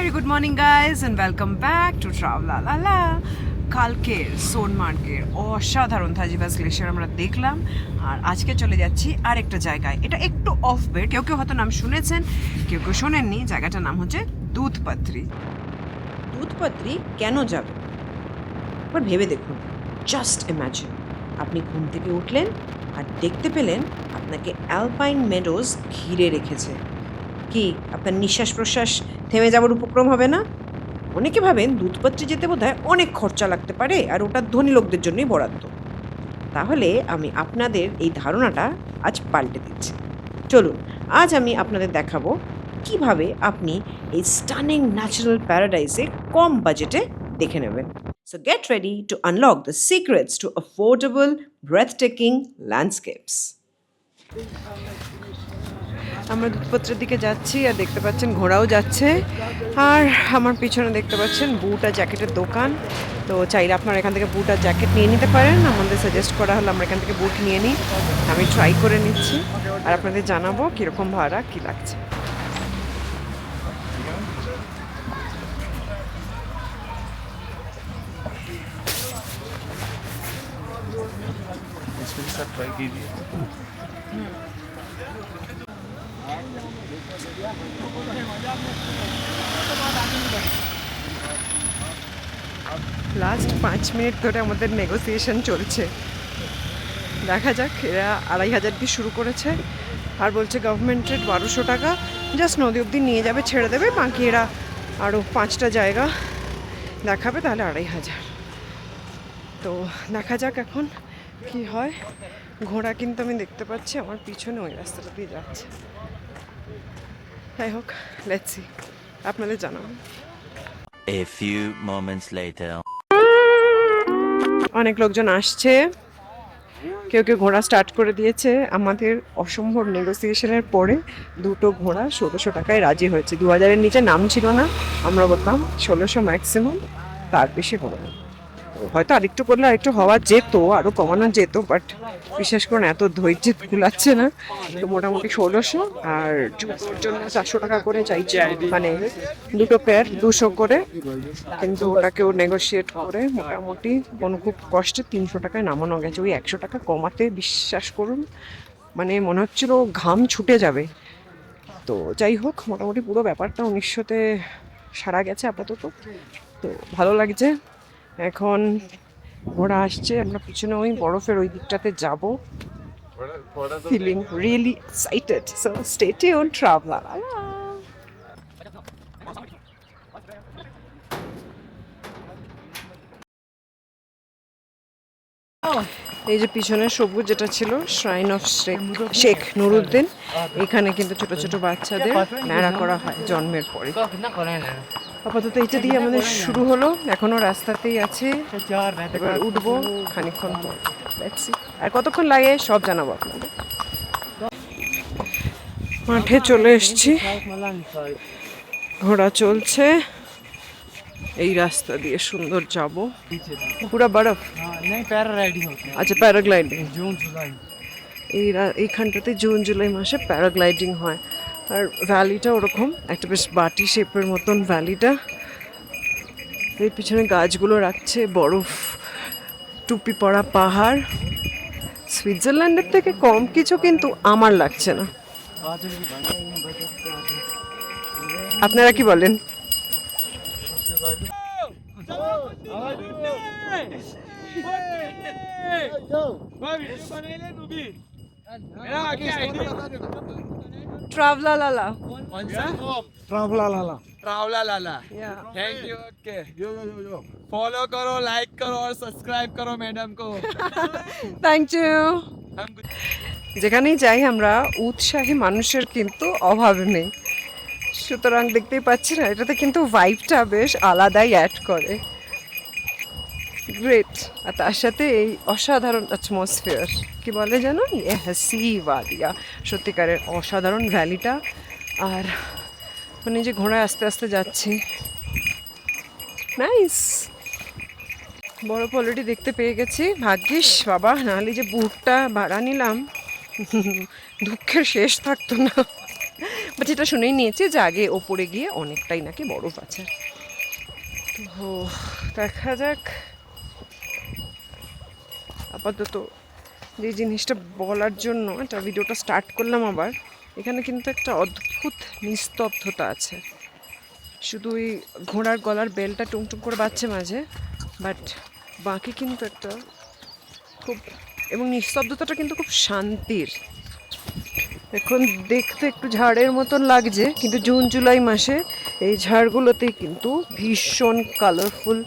very good morning guys and welcome back to Travlalala. কালকের সোনমার্গের অসাধারণ থাজিবাস glacier আমরা দেখলাম আর আজকে চলে যাচ্ছি আরেকটা জায়গায়। এটা একটু অফ বেট, কেউ কেউ হয়তো নাম শুনেছেন, কেউ কেউ শোনেননি। জায়গাটার নাম হচ্ছে দুধপাত্রি। দুধপাত্রি কেন যাবে একবার ভেবে দেখুন। জাস্ট ইম্যাজিন, আপনি ঘুম থেকে উঠলেন আর দেখতে পেলেন আপনাকে অ্যালপাইন মেডোজ ঘিরে রেখেছে। কি আপনার নিঃশ্বাস প্রশ্বাস থেমে যাওয়ার উপক্রম হবে না? অনেকে ভাবেন দুধপাত্রি যেতে বোধহয় অনেক খরচা লাগতে পারে আর ওটা ধনী লোকদের জন্যই বরাদ্দ। তাহলে আমি আপনাদের এই ধারণাটা আজ পাল্টে দিচ্ছি। চলুন আজ আমি আপনাদের দেখাবো কিভাবে আপনি এই স্টানিং ন্যাচারাল প্যারাডাইসে কম বাজেটে দেখে নেবেন। So get ready to unlock the secrets to affordable, breathtaking landscapes. আমরা দুধপত্রের দিকে যাচ্ছি আর দেখতে পাচ্ছেন ঘোড়াও যাচ্ছে, আর আমার পিছনে দেখতে পাচ্ছেন বুট আর জ্যাকেটের দোকান। তো চাইলে আপনারা এখান থেকে বুট আর জ্যাকেট নিয়ে নিতে পারেন। আমাদের সাজেস্ট করা হলো আমরা এখান থেকে বুট নিয়ে নিই। আমি ট্রাই করে নিচ্ছি আর আপনাদের জানাবো কীরকম ভাড়া কী লাগছে। লাস্ট 5 মিনিট ধরে আমাদের নেগোসিয়েশন চলছে। দেখা যাক, এরা 2500 দিয়ে শুরু করেছে আর বলছে গভর্নমেন্ট রেট 1200 টাকা, জাস্ট নদী অবধি নিয়ে যাবে, ছেড়ে দেবে, বাকি এরা আরও 5টা জায়গা দেখাবে, তাহলে 2500। তো দেখা যাক এখন কি হয়। ঘোড়া কিন্তু আমি দেখতে পাচ্ছি আমার পিছনে ওই রাস্তাটা দিয়ে যাচ্ছে। যাই হোক, লেটস সি, আপনাদের জানাবো। A few moments later. অনেক লোকজন আসছে, কেউ কেউ ঘোড়া স্টার্ট করে দিয়েছে। আমাদের অসম্ভব নেগোসিয়েশনের পরে দুটো ঘোড়া 1600 টাকায় রাজি হয়েছে। 2000-এর নিচে নাম ছিল না, আমরা বলতাম 1600 ম্যাক্সিমাম, তার বেশি হবে না। হয়তো আরেকটু করলে আরেকটু হওয়া যেত, আরও কমানো যেত, বাট বিশেষ করে এত ধৈর্য কুলাচ্ছে না। তো মোটামুটি 1600, আর জুতোর জন্য 400 টাকা করে চাইছে, মানে দুটো পেয়ার 200 করে। কিন্তু ওটাকেও নেগোশিয়েট করে মোটামুটি কোনো খুব কষ্টে 300 টাকায় নামানো গেছে। ওই 100 টাকা কমাতে বিশ্বাস করুন মানে মনে হচ্ছিল ঘাম ছুটে যাবে। তো যাই হোক, মোটামুটি পুরো ব্যাপারটা 1900-তে সারা গেছে আপাতত। তো ভালো লাগছে। এখন ঘোড়া আসছে, আমরা পিছনে ওই বরফের ওই দিকটাতে যাব। Feeling really excited, so stay tuned traveller. এই যে পিছনে সবুজ যেটা ছিল শ্রাইন অফ শেখ নুরুদ্দিন, এখানে কিন্তু ছোট ছোট বাচ্চাদের ন্যাড়া করা হয় জন্মের পরে। আপাতত এটা দিয়ে আমাদের শুরু হলো, এখনো রাস্তাতেই আছে, এবার উঠবো খানিকক্ষণ পর। আর কতক্ষণ লাগে সব জানাবো আপনাদের। মাঠে চলে এসছি, ঘোড়া চলছে, এই রাস্তা দিয়ে সুন্দর যাব। পুরো বরফ, আচ্ছা প্যারাগ্লাইডিং এইখানটাতে জুন জুলাই মাসে প্যারাগ্লাইডিং হয়। আর ভ্যালিটা ওরকম একটা বেশ বাটি শেপের মতন ভ্যালিটা। এই পিছনে গাছগুলো রাখছে, বরফ টুপি পরা পাহাড়। সুইজারল্যান্ডের থেকে কম কিছু কিন্তু আমার লাগছে না। আপনারা কি বলেন? Travlalala. Travlalala. Yeah. Thank you. Okay. Follow करो, like करो और सब्सक्राइब करो मैडम को. Thank you. हम कुछ যেখানেই যাই আমরা উৎসাহী মানুষের কিন্তু অভাব নেই। সুতরাং দেখতেই পাচ্ছি না, এটাতে কিন্তু ভাইবটা বেশ আলাদাই অ্যাড করে। গ্রেট। আর তার সাথে এই অসাধারণ অ্যাটমসফিয়ার, কি বলে যেন, এ হাসি ওয়াদিয়া, সত্যিকারের অসাধারণ ভ্যালিটা। আর মানে যে ঘোড়ায় আস্তে আস্তে যাচ্ছি, নাইস। বরফ অলরেডি দেখতে পেয়ে গেছি, ভাগ্যিস বাবা, নাহলে যে বুটটা ভাড়া নিলাম দুঃখের শেষ থাকতো না। বাট এটা শুনেই নিয়েছি যে আগে ওপরে গিয়ে অনেকটাই নাকি বরফ আছে। তো দেখা যাক। আপাতত যে জিনিসটা বলার জন্য এটা ভিডিওটা স্টার্ট করলাম আবার, এখানে কিন্তু একটা অদ্ভুত নিস্তব্ধতা আছে। শুধু ওই ঘোড়ার গলার বেলটা টুংটুং করে বাজছে মাঝে, বাট বাকি কিন্তু একটা খুব, এবং নিস্তব্ধতাটা কিন্তু খুব শান্তির। এখন দেখতে একটু ঝাড়ের মতন লাগছে, কিন্তু জুন জুলাই মাসে এই ঝাড়গুলোতেই কিন্তু ভীষণ কালারফুল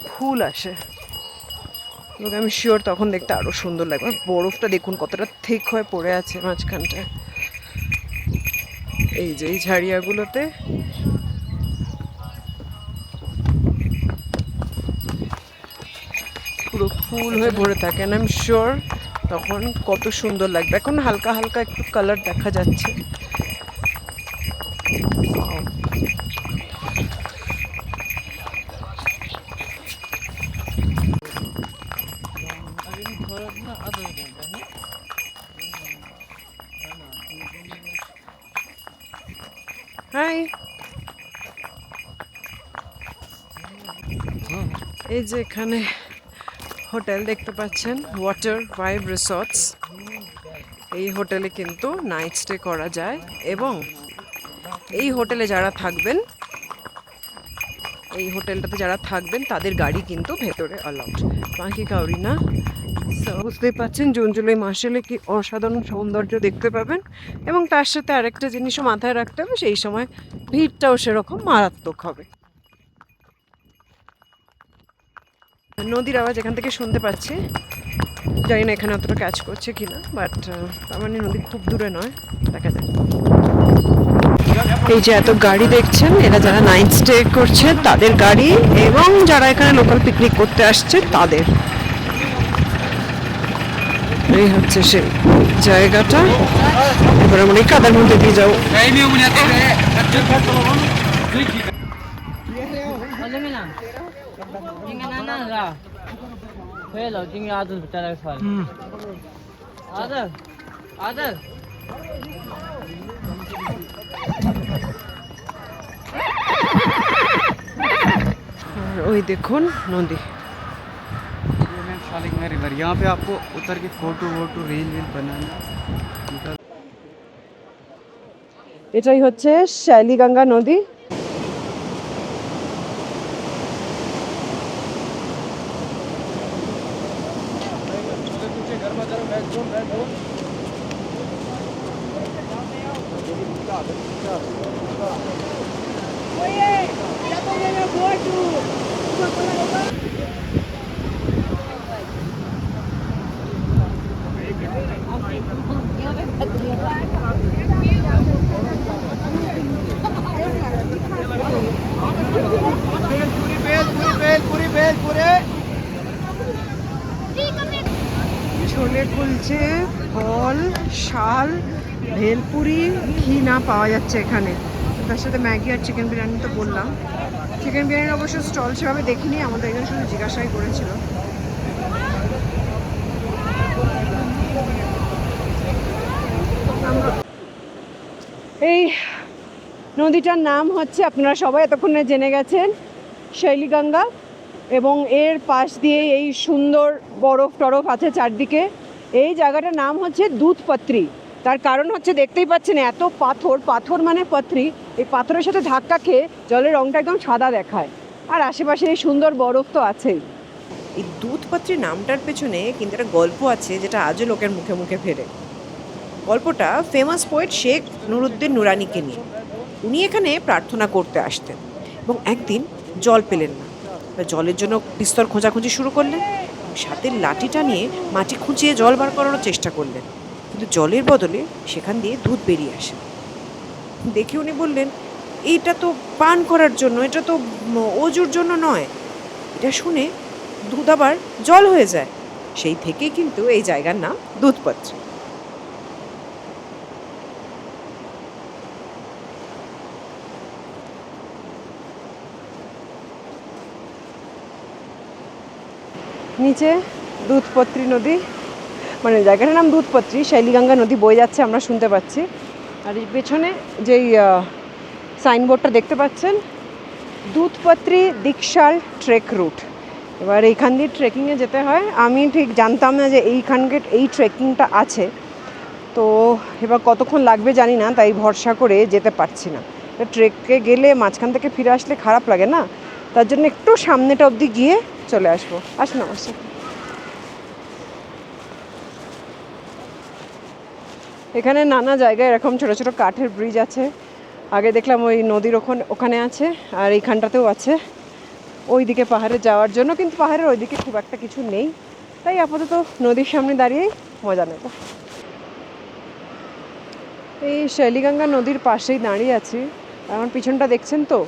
ফুল আসে এবং আমি শিওর তখন দেখতে আরও সুন্দর লাগবে। বরফটা দেখুন কতটা থিক হয়ে পড়ে আছে মাঝখানটায়। এই যে এই ঝাড়িয়াগুলোতে পুরো ফুল হয়ে ভরে থাকে, আমি শিওর তখন কত সুন্দর লাগবে। এখন হালকা হালকা একটু কালার দেখা যাচ্ছে। হাই, এই যে এখানে হোটেল দেখতে পাচ্ছেন, ওয়াটার ভাইব রিসর্টস। এই হোটেলে কিন্তু নাইট স্টে করা যায় এবং এই হোটেলে যারা থাকবেন, এই হোটেলটাতে যারা থাকবেন তাদের গাড়ি কিন্তু ভেতরে অ্যালাউড, বাকি কাউরি না। বুঝতেই পাচ্ছেন জুন জুলাই মাসে এলে কি অসাধারণ সৌন্দর্য দেখতে পাবেন। এবং তার সাথে আরেকটা জিনিসও মাথায় রাখতে হবে, সেই সময় ভিড়টাও সেরকম মারাত্মক হবে। নদীর আওয়াজ এখান থেকে শুনতে পাচ্ছি, জানি না এখানে অতটা ক্যাচ করছে কিনা, বাট তার মানে নদী খুব দূরে নয়, দেখা যায়। এই যে এত গাড়ি দেখছেন, এরা যারা নাইট স্টে করছে তাদের গাড়ি, এবং যারা এখানে লোকাল পিকনিক করতে আসছে তাদের। এই হচ্ছে সেই জায়গাটা। এবার আমরা এই কাদার মধ্যে দিয়ে যাবো। ওই দেখুন নদী। रिवर यहाँ पे आपको उतर के फोटो वोटो रील वील बनाना। এটাই হচ্ছে শৈলীগঙ্গা নদী। ছোলে কুলচে, ফল, শাল, ভেলপুরি, ঘি না পাওয়া যাচ্ছে এখানে। তার সাথে ম্যাগি আর চিকেন বিরিয়ানি তো বললাম। চিকেন বিরিয়ানির অবশ্য স্টল সেভাবে দেখিনি, আমাদের এখানে শুধু জিজ্ঞাসাই করেছিল। এই নদীটার নাম হচ্ছে, আপনারা সবাই এতক্ষণে জেনে গেছেন, শৈলীগঙ্গা। এবং এর পাশ দিয়ে এই সুন্দর বরফ টরফ আছে চারদিকে। এই জায়গাটার নাম হচ্ছে দুধপত্রী। তার কারণ হচ্ছে দেখতেই পাচ্ছেন এত পাথর, পাথর মানে পত্রী, এই পাথরের সাথে ধাক্কা খেয়ে জলের রঙটা একদম সাদা দেখায়, আর আশেপাশে এই সুন্দর বরফ তো আছেই। এই দুধপত্রী নামটার পেছনে কিন্তু একটা গল্প আছে, যেটা আজও লোকের মুখে মুখে ফেরে। গল্পটা ফেমাস পোয়েট শেখ নুরুদ্দিন নুরানিকে নিয়ে। উনি এখানে প্রার্থনা করতে আসতেন এবং একদিন জল পেলেন না। জলের জন্য পিস্তল খোঁজাখুঁজি শুরু করলেন, সাথে লাঠিটা নিয়ে মাটি খুঁচিয়ে জল বার করানোর চেষ্টা করলেন, কিন্তু জলের বদলে সেখান দিয়ে দুধ বেরিয়ে আসে। দেখে উনি বললেন, এইটা তো পান করার জন্য, এটা তো অজুর জন্য নয়। এটা শুনে দুধ আবার জল হয়ে যায়। সেই থেকেই কিন্তু এই জায়গার নাম দুধপত্রী। নিচে দুধপত্রী নদী, মানে জায়গাটার নাম দুধপত্রী, শৈলীগঙ্গা নদী বয়ে যাচ্ছে আমরা শুনতে পাচ্ছি। আর এই পেছনে যেই সাইনবোর্ডটা দেখতে পাচ্ছেন, দুধপাত্রি দীক্ষাল ট্রেক রুট। এবার এইখান দিয়ে ট্রেকিংয়ে যেতে হয়। আমি ঠিক জানতাম না যে এইখানকে এই ট্রেকিংটা আছে, তো এবার কতক্ষণ লাগবে জানি না, তাই ভরসা করে যেতে পারছি না। ট্রেকে গেলে মাঝখান থেকে ফিরে আসলে খারাপ লাগে না, তার জন্য একটু সামনেটা অবধি গিয়ে চলে আসবো। আসুন অবশ্যই। এখানে নানা জায়গায় এরকম ছোটো ছোটো কাঠের ব্রিজ আছে। আগে দেখলাম ওই নদীর ওখানে আছে, আর এইখানটাতেও আছে ওই দিকে পাহাড়ে যাওয়ার জন্য, কিন্তু পাহাড়ের ওই দিকে খুব একটা কিছু নেই, তাই আপাতত নদীর সামনে দাঁড়িয়েই মজা নেব। এই শৈলীগঙ্গা নদীর পাশেই দাঁড়িয়ে আছি। আমার পিছনটা দেখছেন তো,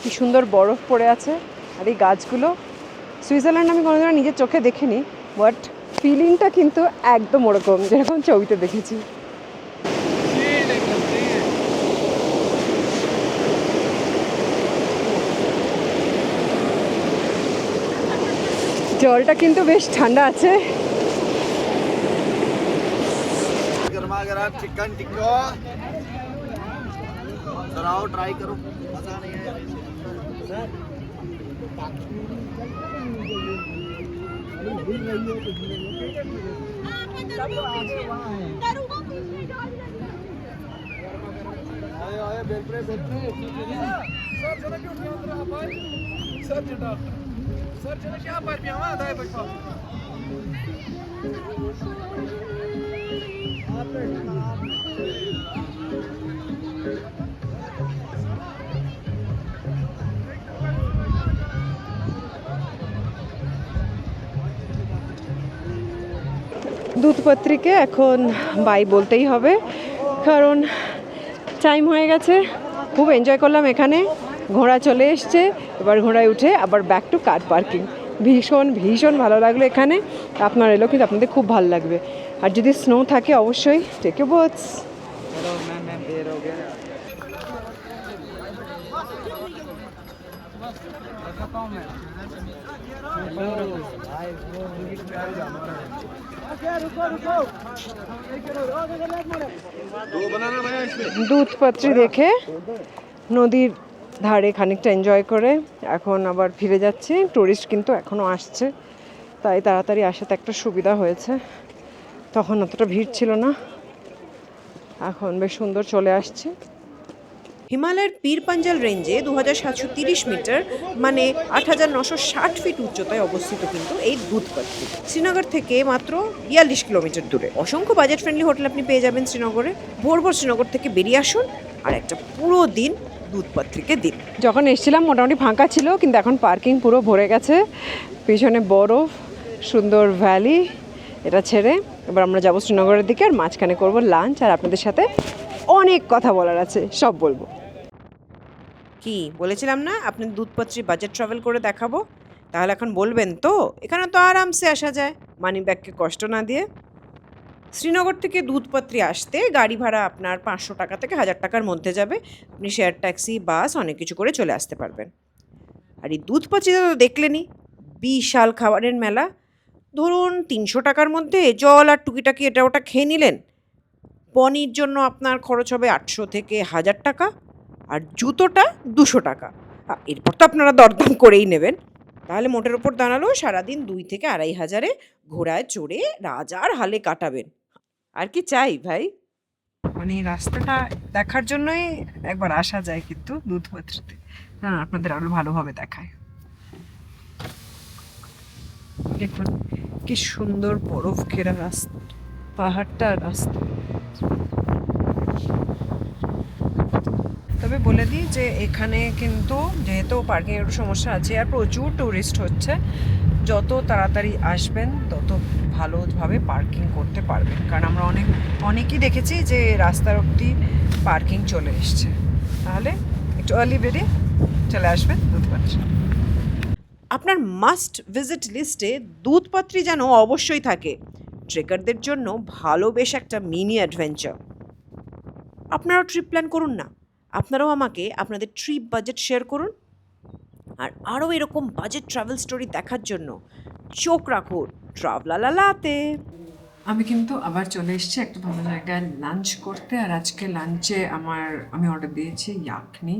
কি সুন্দর বরফ পড়ে আছে। আর এই গাছগুলো, সুইজারল্যান্ড আমি কোনোদিনও নিজের চোখে দেখিনি, বাট ফিলিংটা কিন্তু একদম ওরকম যেরকম ছবিতে দেখেছি। জলটা কিন্তু বেশ ঠান্ডা আছে। गरमा चिकन टिक्का सर आओ ट्राई करो मजा नहीं है দুধপাত্রীকে এখন বাই বলতেই হবে, কারণ টাইম হয়ে গেছে। খুব এনজয় করলাম এখানে, ঘোড়া চলে এসছে, এবার ঘোড়ায় উঠে আবার ব্যাক টু কার পার্কিং। ভীষণ ভীষণ ভালো লাগলো এখানে। আপনার এলো কিন্তু আপনাদের খুব ভালো লাগবে। আর যদি স্নো থাকে অবশ্যই টেক এ বোটস। দুধপাত্রী দেখে নদীর ধারে খানিকটা এনজয় করে এখন আবার ফিরে যাচ্ছি। টুরিস্ট কিন্তু এখনও আসছে, তাই তাড়াতাড়ি আসাতে একটা সুবিধা হয়েছে। তখন অতটা ভিড় ছিল না, এখন বেশ সুন্দর চলে আসছে। হিমালয়ের পীর পাঞ্জাল রেঞ্জে 2730 মিটার মানে 8960 ফিট উচ্চতায় অবস্থিত কিন্তু এই দুধপাত্রী। শ্রীনগর থেকে মাত্র 42 কিলোমিটার দূরে। অসংখ্য বাজেট ফ্রেন্ডলি হোটেল আপনি পেয়ে যাবেন শ্রীনগরে। ভোর ভোর শ্রীনগর থেকে বেরিয়ে আসুন আর একটা পুরো দিন দুধপাত্রীকে দিন। যখন এসেছিলাম মোটামুটি ফাঁকা ছিল, কিন্তু এখন পার্কিং পুরো ভরে গেছে। পিছনে বরফ, সুন্দর ভ্যালি, এটা ছেড়ে এবার আমরা যাবো শ্রীনগরের দিকে, আর মাঝখানে করবো লাঞ্চ। আর আপনাদের সাথে অনেক কথা বলার আছে, সব বলবো। কি বলেছিলাম না আপনি দুধপাত্রী বাজেট ট্রাভেল করে দেখাবো? তাহলে এখন বলবেন তো? এখানে তো আরামসে আসা যায় মানি ব্যাগকে কষ্ট না দিয়ে। শ্রীনগর থেকে দুধপাত্রী আসতে গাড়ি ভাড়া আপনার 500 টাকা থেকে 1000 টাকার মধ্যে যাবে। আপনি শেয়ার ট্যাক্সি, বাস অনেক কিছু করে চলে আসতে পারবেন। আর এই দুধপাত্রীতে তো দেখলেনই, বিশাল খাবারের মেলা। ধরুন 300 টাকার মধ্যে জল আর টুকিটাকি এটা ওটা খেয়ে নিলেন। পনির জন্য আপনার খরচ হবে 800 থেকে 1000 টাকা, আর জুতোটা 200 টাকা। এরপর তো আপনারা দরদাম করেই নেবেন। তাহলে মোটের ওপর দাঁড়ালো সারাদিন 2 থেকে 2500-এ ঘোড়ায় চড়ে রাজার হালে কাটাবেন। আর কি চাই ভাই? মানে রাস্তাটা দেখার জন্যই একবার আসা যায় কিন্তু দুধপাত্রীতে। না, আপনাদের আরো ভালোভাবে দেখায়। দেখুন কি সুন্দর বরফ ঘেরা রাস্তা, পাহাড়টা রাস্তা। তবে বলে দিই যে এখানে কিন্তু যেহেতু পার্কিংয়ের সমস্যা আছে আর প্রচুর টুরিস্ট হচ্ছে, যত তাড়াতাড়ি আসবেন তত ভালোভাবে পার্কিং করতে পারবেন। কারণ আমরা অনেকেই দেখেছি যে রাস্তার অবধি পার্কিং চলে এসছে। তাহলে একটু আর্লি বেরিয়ে চলে আসবেন দুধপাত্রী। আপনার মাস্ট ভিজিট লিস্টে দুধপাত্রী যেন অবশ্যই থাকে। ট্রেকারদের জন্য ভালো বেশ একটা মিনি অ্যাডভেঞ্চার। আপনারাও ট্রিপ প্ল্যান করুন না। আপনারাও আমাকে আপনাদের ট্রিপ বাজেট শেয়ার করুন। আর আরও এরকম বাজেট ট্রাভেল স্টোরি দেখার জন্য চোখ রাখুন ট্রাভলালাতে। আমি কিন্তু আবার চলে এসেছি একটা ভালো জায়গায় লাঞ্চ করতে। আর আজকে লাঞ্চে আমি অর্ডার দিয়েছি ইয়াকনি।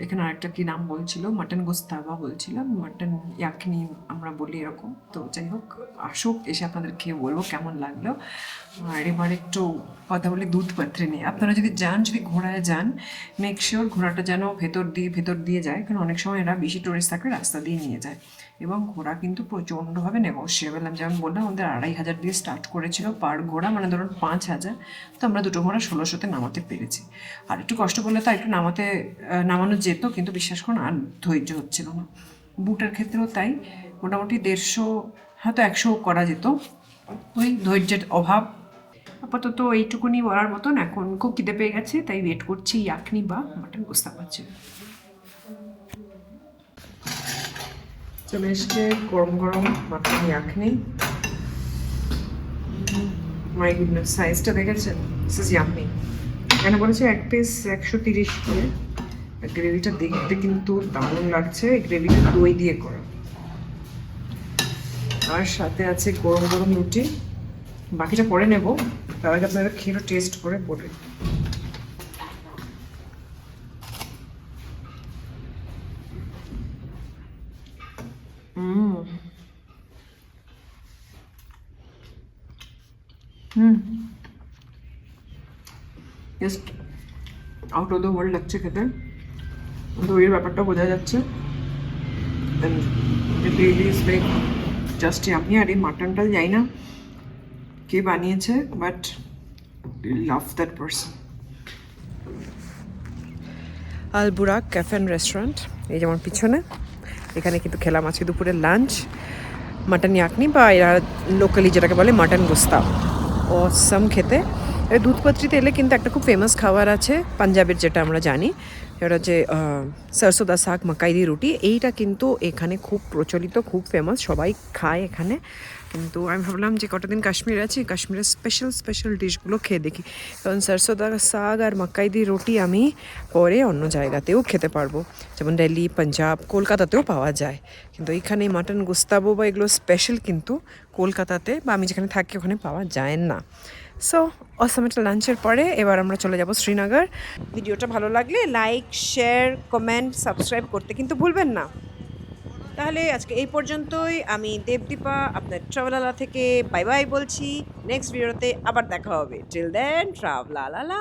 এখানে আরেকটা কি নাম বলছিল, মাটন গোস্তাবা বলছিলাম, মাটন ইয়াকনি আমরা বলি এরকম। তো যাই হোক, আসুক, এসে আপনাদের খেয়ে বলবো কেমন লাগলো। আর এবার একটু কথা বলি দুধ পাত্রে নিয়ে। আপনারা যদি ঘোড়ায় যান, মেক শিওর ঘোড়াটা যেন ভেতর দিয়ে যায়, কারণ অনেক সময় এরা বেশি টুরিস্ট থাকলে রাস্তা দিয়ে নিয়ে যায়। এবং ঘোড়া কিন্তু প্রচণ্ডভাবে নেগোশিয়েবল। আমি যেমন বললাম, আমাদের 2,500 দিয়ে স্টার্ট করেছিল পার ঘোড়া, মানে ধরুন 5,000। তো আমরা দুটো ঘোড়া 1600-তে নামাতে পেরেছি। আর একটু কষ্ট করলে তো একটু নামানো যেত, কিন্তু বিশ্বাস করুন আর ধৈর্য হচ্ছিল না। বুটের ক্ষেত্রেও তাই, মোটামুটি 150, হয়তো 100 করা যেত, ওই ধৈর্যের অভাব। আপাতত এইটুকুনি বলার মতন। এখন খুব খিদে পেয়ে গেছে, তাই ওয়েট করছি ইয়াকনি বা মাটন গোস্তাবার জন্য। চলে এসছে গরম গরম মাটন ইয়াকনি। মাই গুডনেস, সাইজটা দেখেছেন? This is yummy. এখানে বলেছে এক পিস 130 করে। গ্রেভিটা দেখতে কিন্তু দারুণ লাগছে। গ্রেভিটা দই দিয়ে করা, আর সাথে আছে গরম গরম রুটি। বাকিটা পরে নেব, তার আগে আপনারা খেয়ে টেস্ট করে পড়ে। Just out of the world লাগছে খেতে। দইয়ের ব্যাপারটা বোঝা যাচ্ছে। জাস্ট আমি আর এই মাটনটা যাই না কে বানিয়েছে, but love that person. Al বুরাক cafe and restaurant, এই যেমন পিছনে। এখানে কিন্তু খেলাম আজকে দুপুরে লাঞ্চ, মাটন ইয়াকনি বা এরা লোকালি যেটাকে বলে মাটন গোস্তা। অসাম খেতে। দুধপাত্রিতে এলে কিন্তু একটা খুব ফেমাস খাবার আছে পাঞ্জাবের, যেটা আমরা জানি, এটা হচ্ছে সরসো দা শাক মাকাই দি রুটি। এইটা কিন্তু এখানে খুব প্রচলিত, খুব ফেমাস, সবাই খায় এখানে। কিন্তু আমি ভাবলাম যে কটা দিন কাশ্মীরে আছি, কাশ্মীরের স্পেশাল ডিশগুলো খেয়ে দেখি। কারণ সরসো দা শাক আর মাকাই দি রুটি আমি পরে অন্য জায়গাতেও খেতে পারবো, যেমন দিল্লি, পাঞ্জাব, কলকাতাতেও পাওয়া যায়। কিন্তু এইখানে মাটন গোস্তাবো বা এগুলো স্পেশাল কিন্তু কলকাতাতে বা আমি যেখানে থাকি ওখানে পাওয়া যায় না। সো অসাম একটা লাঞ্চের পরে এবার আমরা চলে যাব শ্রীনগর। ভিডিওটা ভালো লাগলে লাইক, শেয়ার, কমেন্ট, সাবস্ক্রাইব করতে কিন্তু ভুলবেন না। তাহলে আজকে এই পর্যন্তই। আমি দেবদীপা আপনার ট্রাভেলালা থেকে বাই বাই বলছি। নেক্সট ভিডিওতে আবার দেখা হবে। Till then ট্রাভেলালা।